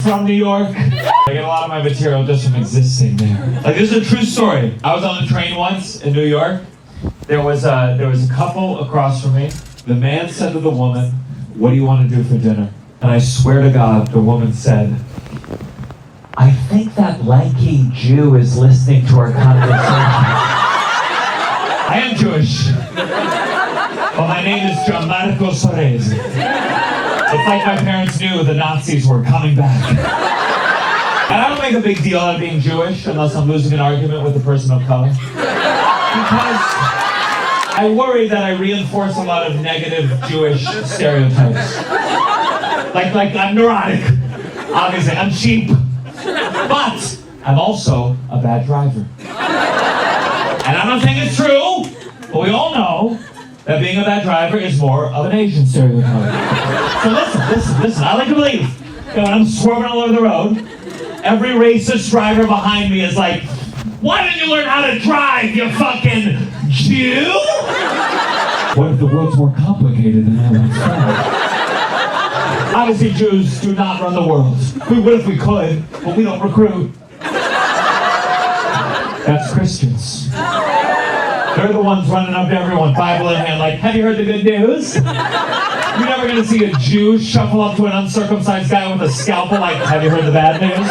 from New York. I get a lot of my material just from existing there. Like, this is a true story. I was on the train once in New York. There was a couple across from me. The man said to the woman, "What do you want to do for dinner?" And I swear to God, the woman said, "I think that lanky Jew is listening to our conversation." I am Jewish. Well, my name is Gianmarco Soresi. It's like my parents knew the Nazis were coming back. And I don't make a big deal out of being Jewish unless I'm losing an argument with a person of color. Because I worry that I reinforce a lot of negative Jewish stereotypes. Like I'm neurotic. Obviously, I'm cheap. But I'm also a bad driver. And I'm not saying it's true, but we all know that being a bad driver is more of an Asian stereotype. So listen, I like to believe that when I'm swerving all over the road, every racist driver behind me is like, "Why didn't you learn how to drive, you fucking Jew?" What if the world's more complicated than I once thought? Obviously, Jews do not run the world. We would if we could, but we don't recruit. That's Christians. They're the ones running up to everyone, Bible in hand, like, "Have you heard the good news?" You're never going to see a Jew shuffle up to an uncircumcised guy with a scalpel like, "Have you heard the bad news?"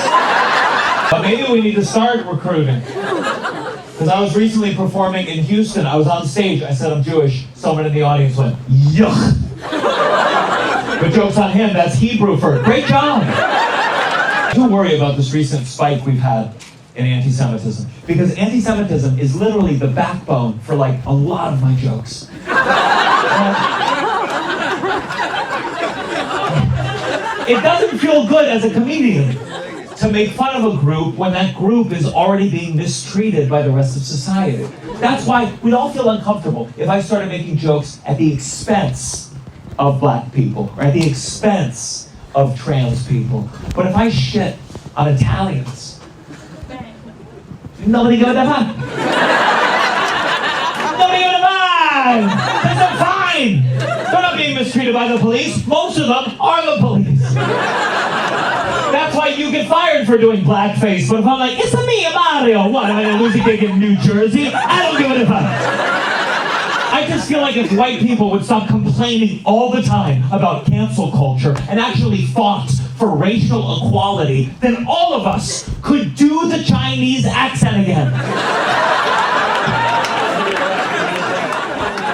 But maybe we need to start recruiting. Because I was recently performing in Houston. I was on stage. I said, "I'm Jewish." Someone in the audience went, "Yuck." But joke's on him. That's Hebrew for great job. I do worry about this recent spike we've had in anti-Semitism. Because anti-Semitism is literally the backbone for, like, a lot of my jokes. It doesn't feel good as a comedian to make fun of a group when that group is already being mistreated by the rest of society. That's why we'd all feel uncomfortable if I started making jokes at the expense of black people, or at the expense of trans people. But if I shit on Italians, nobody give a fuck. Nobody give a fuck. Because they're fine. They're not being mistreated by the police. Most of them are the police. That's why you get fired for doing blackface. But if I'm like, "It's a me, Mario," what, am I going to lose a gig in New Jersey? I don't give a fuck. I just feel like if white people would stop complaining all the time about cancel culture and actually fought for racial equality, then all of us could do the Chinese accent again.